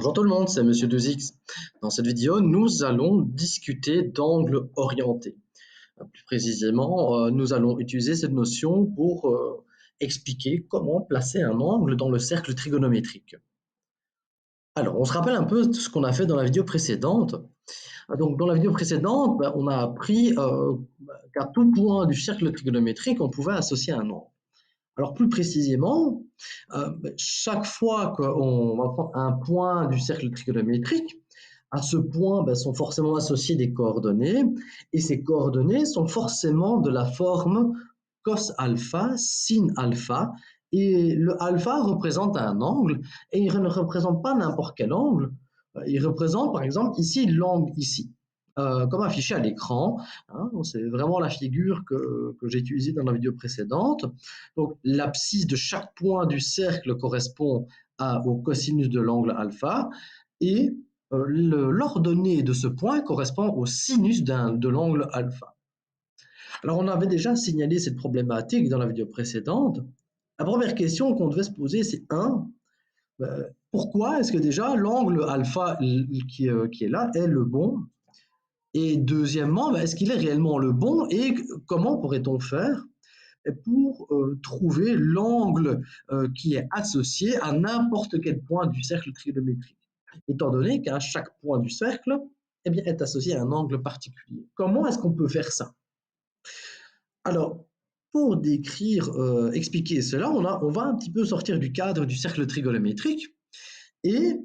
Bonjour tout le monde, c'est Monsieur 2X. Dans cette vidéo, nous allons discuter d'angles orientés. Plus précisément, nous allons utiliser cette notion pour expliquer comment placer un angle dans le cercle trigonométrique. Alors, on se rappelle un peu de ce qu'on a fait dans la vidéo précédente. Donc, dans la vidéo précédente, on a appris qu'à tout point du cercle trigonométrique, on pouvait associer un angle. Alors plus précisément, chaque fois qu'on va prendre un point du cercle trigonométrique, à ce point sont forcément associées des coordonnées, et ces coordonnées sont forcément de la forme cos alpha, sin alpha, et le alpha représente un angle, et il ne représente pas n'importe quel angle, il représente par exemple ici l'angle ici. Comme affiché à l'écran, hein, c'est vraiment la figure que j'ai utilisée dans la vidéo précédente. Donc l'abscisse de chaque point du cercle correspond au cosinus de l'angle alpha, et l'ordonnée de ce point correspond au sinus de l'angle alpha. Alors on avait déjà signalé cette problématique dans la vidéo précédente. La première question qu'on devait se poser, c'est pourquoi est-ce que déjà l'angle alpha qui est là est le bon? Et deuxièmement, est-ce qu'il est réellement le bon et comment pourrait-on faire pour trouver l'angle qui est associé à n'importe quel point du cercle trigonométrique, étant donné qu'à chaque point du cercle est associé à un angle particulier. Comment est-ce qu'on peut faire ça? Alors, pour décrire, expliquer cela, on va un petit peu sortir du cadre du cercle trigonométrique et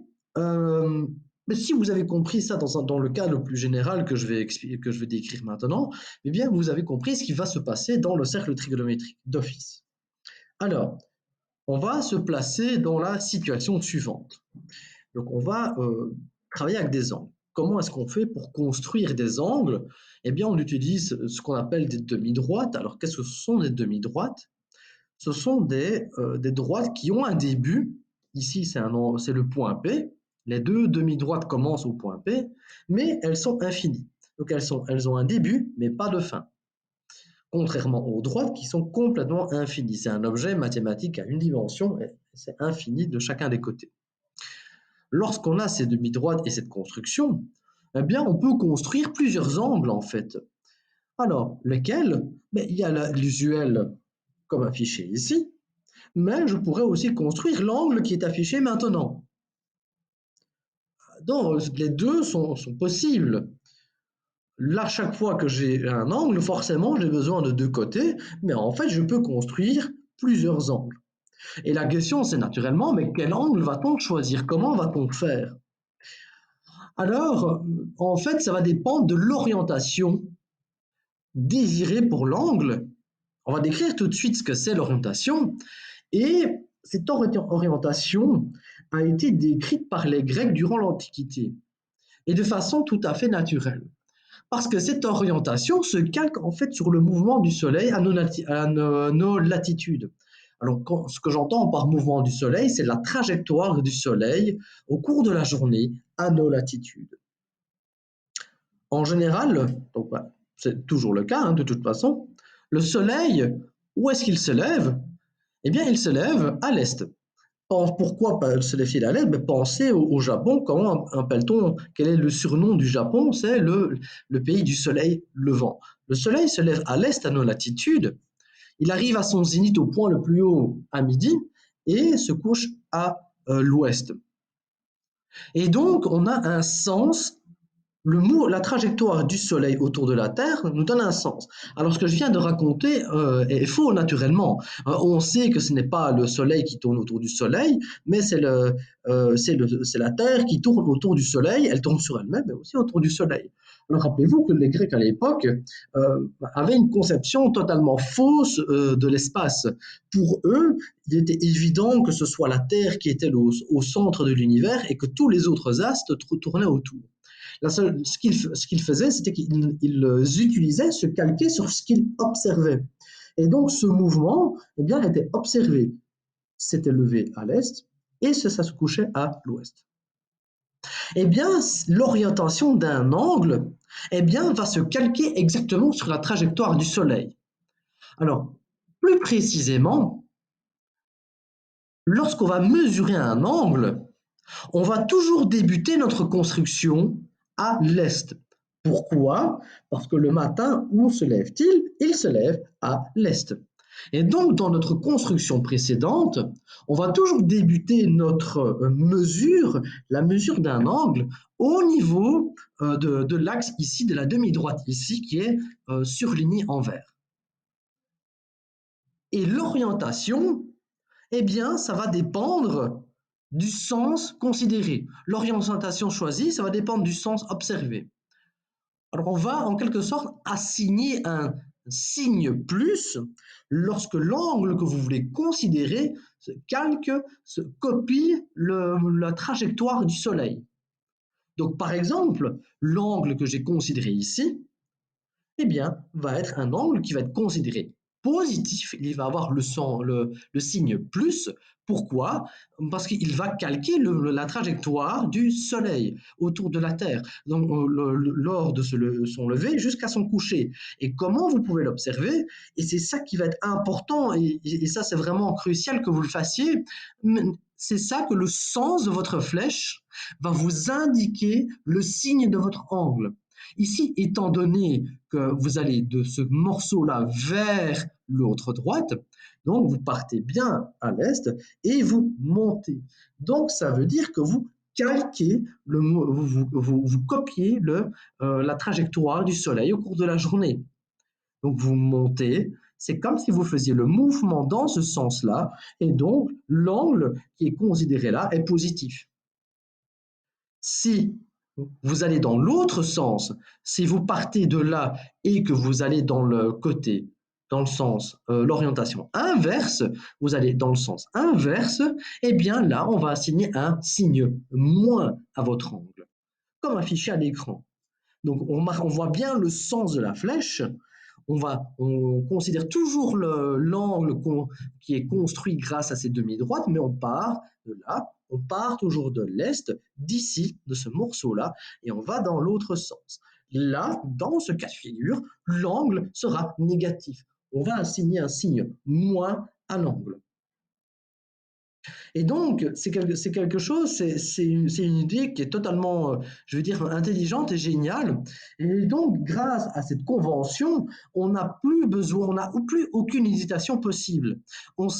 mais si vous avez compris ça dans le cadre plus général que je vais décrire maintenant, eh bien vous avez compris ce qui va se passer dans le cercle trigonométrique d'office. Alors, on va se placer dans la situation suivante. Donc on va travailler avec des angles. Comment est-ce qu'on fait pour construire des angles? Eh bien on utilise ce qu'on appelle des demi-droites. Alors qu'est-ce que ce sont des demi-droites? Ce sont des droites qui ont un début. Ici, c'est le point P. Les deux demi-droites commencent au point P, mais elles sont infinies. Donc elles ont un début, mais pas de fin. Contrairement aux droites qui sont complètement infinies. C'est un objet mathématique à une dimension, et c'est infini de chacun des côtés. Lorsqu'on a ces demi-droites et cette construction, eh bien, on peut construire plusieurs angles en fait. Alors, lesquels? Il y a l'usuel comme affiché ici, mais je pourrais aussi construire l'angle qui est affiché maintenant. Donc, les deux sont possibles. Là, chaque fois que j'ai un angle, forcément, j'ai besoin de deux côtés, mais en fait, je peux construire plusieurs angles. Et la question, c'est naturellement, mais quel angle va-t-on choisir? Comment va-t-on faire? Alors, en fait, ça va dépendre de l'orientation désirée pour l'angle. On va décrire tout de suite ce que c'est l'orientation. Et cette orientation a été décrite par les Grecs durant l'Antiquité, et de façon tout à fait naturelle. Parce que cette orientation se calque en fait sur le mouvement du Soleil à nos latitudes. Alors, ce que j'entends par mouvement du Soleil, c'est la trajectoire du Soleil au cours de la journée à nos latitudes. En général, donc, c'est toujours le cas de toute façon, le Soleil, où est-ce qu'il se lève? Eh bien, il se lève à l'est. Pourquoi se lève-t-il à l'est? Pensez au Japon, comment appelle-t-on, quel est le surnom du Japon? C'est le pays du soleil levant. Le soleil se lève à l'est à nos latitudes, il arrive à son zénith au point le plus haut à midi et se couche à l'ouest. Et donc, on a un sens, la trajectoire du Soleil autour de la Terre nous donne un sens. Alors ce que je viens de raconter est faux naturellement. On sait que ce n'est pas le Soleil qui tourne autour du Soleil, mais c'est la Terre qui tourne autour du Soleil. Elle tourne sur elle-même, mais aussi autour du Soleil. Alors rappelez-vous que les Grecs à l'époque avaient une conception totalement fausse de l'espace. Pour eux, il était évident que ce soit la Terre qui était au centre de l'univers et que tous les autres astres tournaient autour. Ce qu'ils faisaient, c'était qu'ils utilisaient se calquer sur ce qu'ils observaient. Et donc, ce mouvement était observé. C'était levé à l'est et ça se couchait à l'ouest. L'orientation d'un angle va se calquer exactement sur la trajectoire du Soleil. Alors, plus précisément, lorsqu'on va mesurer un angle, On va toujours débuter notre construction à l'est. Pourquoi? Parce que le matin, où se lève-t-il? Il se lève à l'est. Et donc, dans notre construction précédente, on va toujours débuter notre mesure, la mesure d'un angle, au niveau de l'axe ici, de la demi-droite ici, qui est surlignée en vert. Et l'orientation, eh bien, ça va dépendre du sens considéré. L'orientation choisie, ça va dépendre du sens observé. Alors, on va en quelque sorte assigner un signe plus lorsque l'angle que vous voulez considérer se calque, se copie la trajectoire du soleil. Donc, par exemple, l'angle que j'ai considéré ici, eh bien, va être un angle qui va être considéré positif. Il va avoir le signe plus. Pourquoi? Parce qu'il va calquer la trajectoire du Soleil autour de la Terre, donc, lors de son lever jusqu'à son coucher. Et comment vous pouvez l'observer? Et c'est ça qui va être important, et ça c'est vraiment crucial que vous le fassiez. C'est ça que le sens de votre flèche va vous indiquer le signe de votre angle. Ici, étant donné que vous allez de ce morceau-là vers l'autre droite, donc vous partez bien à l'est et vous montez. Donc ça veut dire que vous calquez, vous copiez la trajectoire du soleil au cours de la journée. Donc vous montez, c'est comme si vous faisiez le mouvement dans ce sens-là, et donc l'angle qui est considéré là est positif. Si vous allez dans l'autre sens, si vous partez de là et que vous allez dans le côté, dans le sens, l'orientation inverse, vous allez dans le sens inverse, eh bien là, on va assigner un signe moins à votre angle, comme affiché à l'écran. Donc on voit bien le sens de la flèche. On considère toujours l'angle qui est construit grâce à ces demi-droites, mais on part de là, on part toujours de l'est, d'ici, de ce morceau-là, et on va dans l'autre sens. Là, dans ce cas de figure, l'angle sera négatif. On va assigner un signe moins à l'angle. Et donc, c'est quelque chose, c'est une idée qui est totalement, je veux dire, intelligente et géniale. Et donc, grâce à cette convention, on n'a plus besoin, on n'a plus aucune hésitation possible.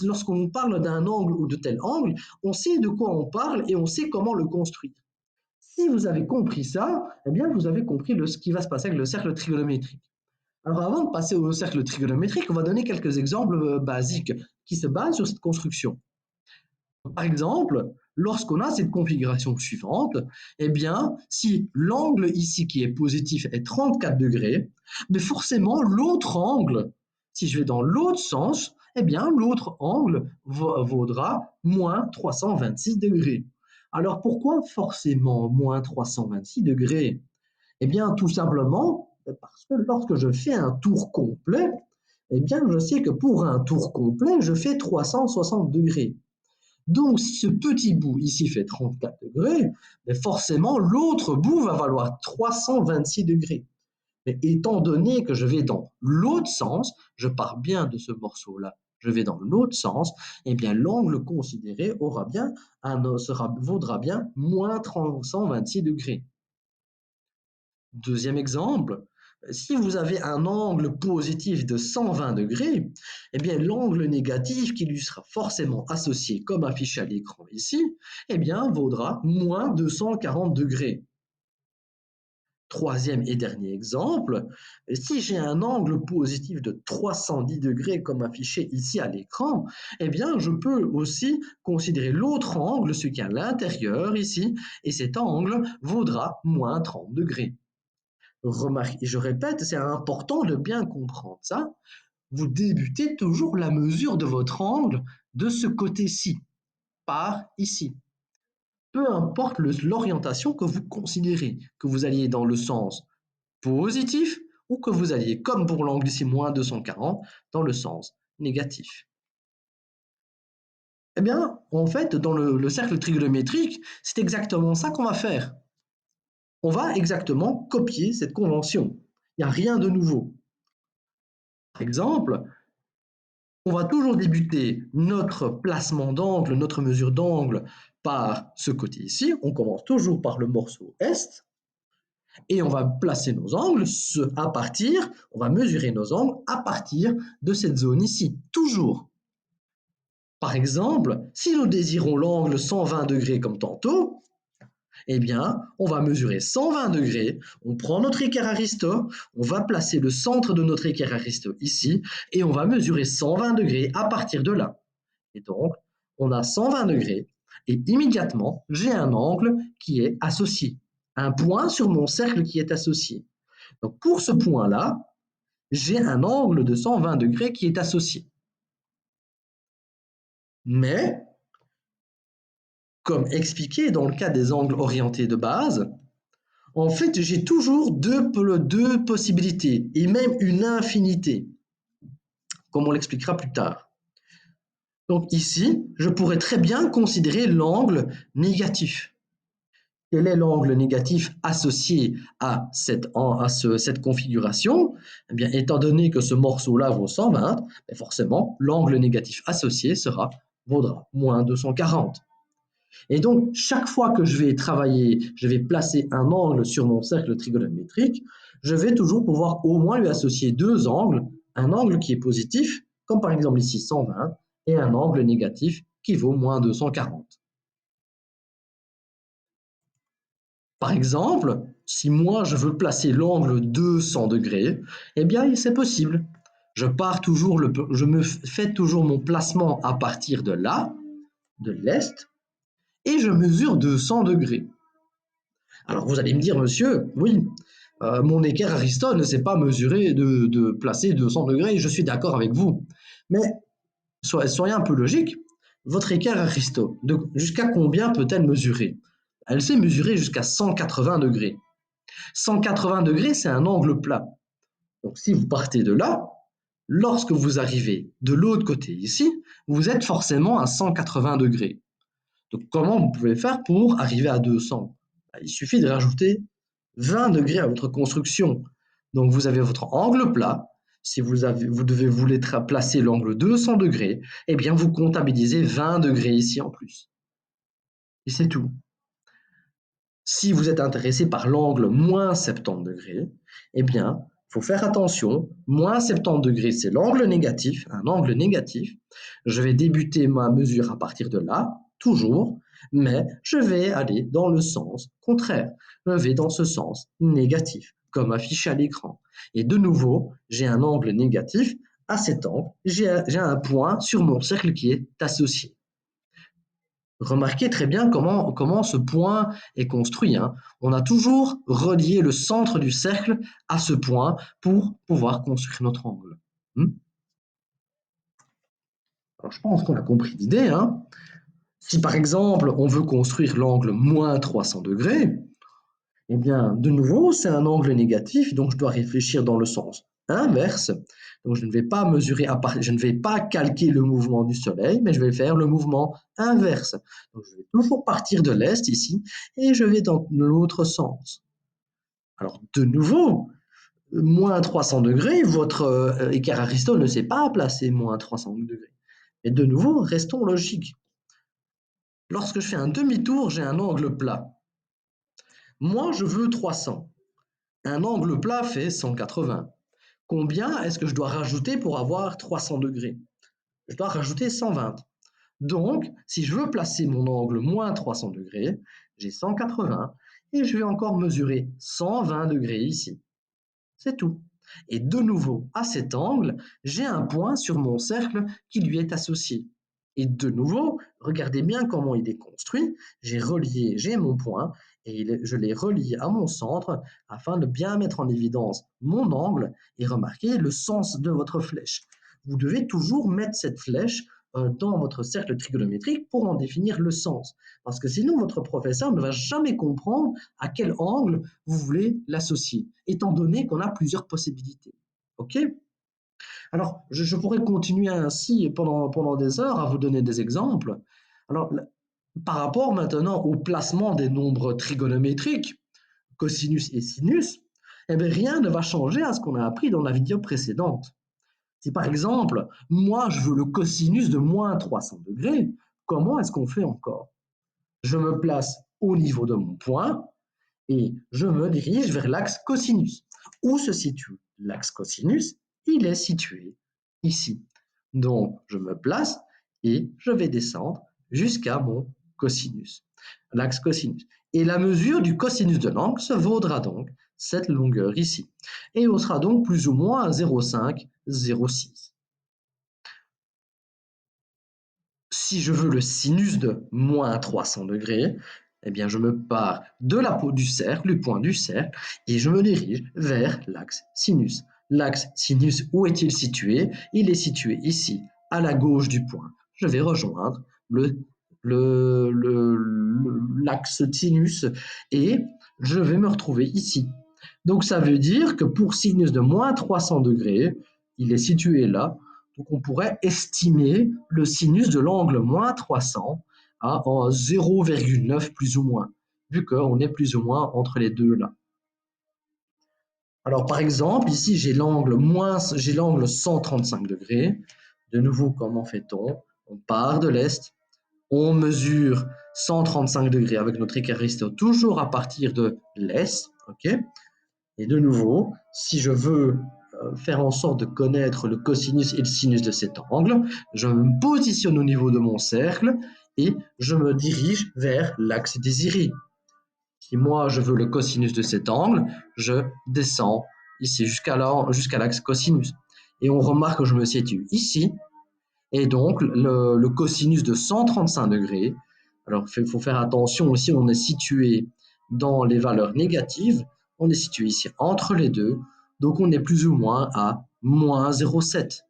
Lorsqu'on parle d'un angle ou de tel angle, on sait de quoi on parle et on sait comment le construire. Si vous avez compris ça, eh bien, vous avez compris ce qui va se passer avec le cercle trigonométrique. Alors, avant de passer au cercle trigonométrique, on va donner quelques exemples basiques qui se basent sur cette construction. Par exemple, lorsqu'on a cette configuration suivante, eh bien, si l'angle ici qui est positif est 34 degrés, mais forcément l'autre angle, si je vais dans l'autre sens, eh bien, l'autre angle vaudra moins 326 degrés. Alors pourquoi forcément moins 326 degrés? Eh bien, tout simplement parce que lorsque je fais un tour complet, eh bien, je sais que pour un tour complet, je fais 360 degrés. Donc, si ce petit bout ici fait 34 degrés, mais forcément, l'autre bout va valoir 326 degrés. Mais étant donné que je vais dans l'autre sens, je pars bien de ce morceau-là, je vais dans l'autre sens, eh bien, l'angle considéré vaudra bien moins 326 degrés. Deuxième exemple, si vous avez un angle positif de 120 degrés, eh bien l'angle négatif qui lui sera forcément associé comme affiché à l'écran ici, eh bien vaudra moins 240 degrés. Troisième et dernier exemple, si j'ai un angle positif de 310 degrés comme affiché ici à l'écran, eh bien je peux aussi considérer l'autre angle, celui qui est à l'intérieur ici, et cet angle vaudra moins 30 degrés. Remarquez, je répète, c'est important de bien comprendre ça. Vous débutez toujours la mesure de votre angle de ce côté-ci, par ici. Peu importe l'orientation que vous considérez, que vous alliez dans le sens positif ou que vous alliez, comme pour l'angle ici, moins 240, dans le sens négatif. Eh bien, en fait, dans le cercle trigonométrique, c'est exactement ça qu'on va faire. On va exactement copier cette convention. Il n'y a rien de nouveau. Par exemple, On va toujours débuter notre placement d'angle, notre mesure d'angle par ce côté ici. On commence toujours par le morceau est et on va placer nos angles à partir, on va mesurer nos angles à partir de cette zone ici, toujours. Par exemple, si nous désirons l'angle 120 degrés comme tantôt, eh bien, on va mesurer 120 degrés, on prend notre équerre aristo, on va placer le centre de notre équerre aristo ici, et on va mesurer 120 degrés à partir de là. Et donc, on a 120 degrés, et immédiatement, j'ai un angle qui est associé, un point sur mon cercle qui est associé. Donc, pour ce point-là, j'ai un angle de 120 degrés qui est associé. Mais, comme expliqué dans le cas des angles orientés de base, en fait, j'ai toujours deux possibilités, et même une infinité, comme on l'expliquera plus tard. Donc ici, je pourrais très bien considérer l'angle négatif. Quel est l'angle négatif associé à cette configuration? Eh bien, étant donné que ce morceau-là vaut 120, forcément, l'angle négatif associé vaudra moins 240. Et donc, chaque fois que je vais travailler, je vais placer un angle sur mon cercle trigonométrique, je vais toujours pouvoir au moins lui associer deux angles, un angle qui est positif, comme par exemple ici 120, et un angle négatif qui vaut moins 240. Par exemple, si moi je veux placer l'angle 200 degrés, eh bien c'est possible. Je me fais toujours mon placement à partir de là, de l'est, et je mesure 200 degrés. Alors vous allez me dire, monsieur, oui, mon équerre Aristote ne sait pas mesurer de placer 200 degrés, je suis d'accord avec vous. Mais soyez un peu logique, votre équerre Aristote, jusqu'à combien peut-elle mesurer? Elle sait mesurer jusqu'à 180 degrés. 180 degrés, c'est un angle plat. Donc si vous partez de là, lorsque vous arrivez de l'autre côté ici, vous êtes forcément à 180 degrés. Donc comment vous pouvez faire pour arriver à 200? Il suffit de rajouter 20 degrés à votre construction. Donc vous avez votre angle plat. Si vous voulez placer l'angle 200 degrés, eh bien vous comptabilisez 20 degrés ici en plus. Et c'est tout. Si vous êtes intéressé par l'angle moins 70 degrés, eh bien, il faut faire attention. Moins 70 degrés, c'est l'angle négatif, un angle négatif. Je vais débuter ma mesure à partir de là, toujours, mais je vais aller dans le sens contraire. Je vais dans ce sens négatif, comme affiché à l'écran. Et de nouveau, j'ai un angle négatif. À cet angle, j'ai un point sur mon cercle qui est associé. Remarquez très bien comment ce point est construit, hein. On a toujours relié le centre du cercle à ce point pour pouvoir construire notre angle. Alors, je pense qu'on a compris l'idée, hein. Si par exemple on veut construire l'angle moins 300 degrés, eh bien, de nouveau, c'est un angle négatif, donc je dois réfléchir dans le sens inverse. Donc, je ne vais pas je ne vais pas calquer le mouvement du Soleil, mais je vais faire le mouvement inverse. Donc, je vais toujours partir de l'est ici, et je vais dans l'autre sens. Alors, de nouveau, moins 300 degrés, votre équerre Aristote ne sait pas placer moins 300 degrés. Et de nouveau, restons logiques. Lorsque je fais un demi-tour, j'ai un angle plat. Moi, je veux 300. Un angle plat fait 180. Combien est-ce que je dois rajouter pour avoir 300 degrés? Je dois rajouter 120. Donc, si je veux placer mon angle moins 300 degrés, j'ai 180 et je vais encore mesurer 120 degrés ici. C'est tout. Et de nouveau, à cet angle, j'ai un point sur mon cercle qui lui est associé. Et de nouveau, regardez bien comment il est construit. J'ai mon point et je l'ai relié à mon centre afin de bien mettre en évidence mon angle et remarquez le sens de votre flèche. Vous devez toujours mettre cette flèche dans votre cercle trigonométrique pour en définir le sens. Parce que sinon, votre professeur ne va jamais comprendre à quel angle vous voulez l'associer, étant donné qu'on a plusieurs possibilités. OK? Alors, je pourrais continuer ainsi pendant des heures à vous donner des exemples. Alors, par rapport maintenant au placement des nombres trigonométriques, cosinus et sinus, eh bien, rien ne va changer à ce qu'on a appris dans la vidéo précédente. Si par exemple, moi je veux le cosinus de moins 300 degrés, comment est-ce qu'on fait encore? Je me place au niveau de mon point et je me dirige vers l'axe cosinus. Où se situe l'axe cosinus? Il est situé ici. Donc, je me place et je vais descendre jusqu'à mon cosinus, l'axe cosinus. Et la mesure du cosinus de l'angle se vaudra donc cette longueur ici. Et on sera donc plus ou moins à 0,5, 0,6. Si je veux le sinus de moins 300 degrés, eh bien je me pars de la peau du cercle, du point du cercle, et je me dirige vers l'axe sinus. L'axe sinus, où est-il situé? Il est situé ici, à la gauche du point. Je vais rejoindre l'axe sinus et je vais me retrouver ici. Donc ça veut dire que pour sinus de moins 300 degrés, il est situé là. Donc on pourrait estimer le sinus de l'angle moins 300 à 0,9 plus ou moins, vu qu'on est plus ou moins entre les deux là. Alors par exemple, ici j'ai l'angle 135 degrés. De nouveau, comment fait-on? On part de l'est, on mesure 135 degrés avec notre équariste toujours à partir de l'est, ok? Et de nouveau, si je veux faire en sorte de connaître le cosinus et le sinus de cet angle, je me positionne au niveau de mon cercle et je me dirige vers l'axe désiré. Si moi je veux le cosinus de cet angle, je descends ici jusqu'à l'axe cosinus. Et on remarque que je me situe ici, et donc le cosinus de 135 degrés, alors il faut faire attention aussi, on est situé dans les valeurs négatives, on est situé ici entre les deux, donc on est plus ou moins à moins 0,7.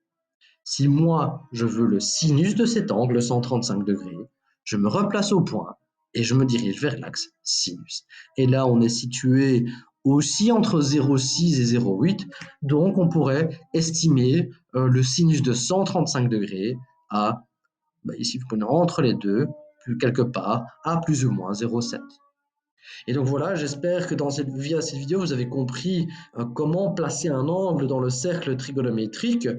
Si moi, je veux le sinus de cet angle, 135 degrés, je me replace au point et je me dirige vers l'axe sinus. Et là, on est situé aussi entre 0,6 et 0,8, donc on pourrait estimer le sinus de 135 degrés à, ici vous prenez entre les deux, quelque part, à plus ou moins 0,7. Et donc voilà, j'espère que via cette vidéo, vous avez compris comment placer un angle dans le cercle trigonométrique,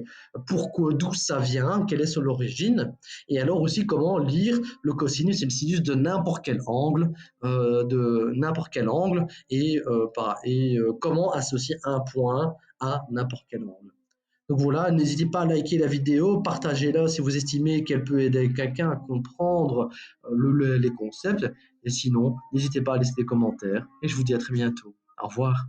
pourquoi, d'où ça vient, quelle est son origine, et alors aussi comment lire le cosinus et le sinus de n'importe quel angle, et comment associer un point à n'importe quel angle. Donc voilà, n'hésitez pas à liker la vidéo, partagez-la si vous estimez qu'elle peut aider quelqu'un à comprendre les concepts. Et sinon, n'hésitez pas à laisser des commentaires. Et je vous dis à très bientôt. Au revoir.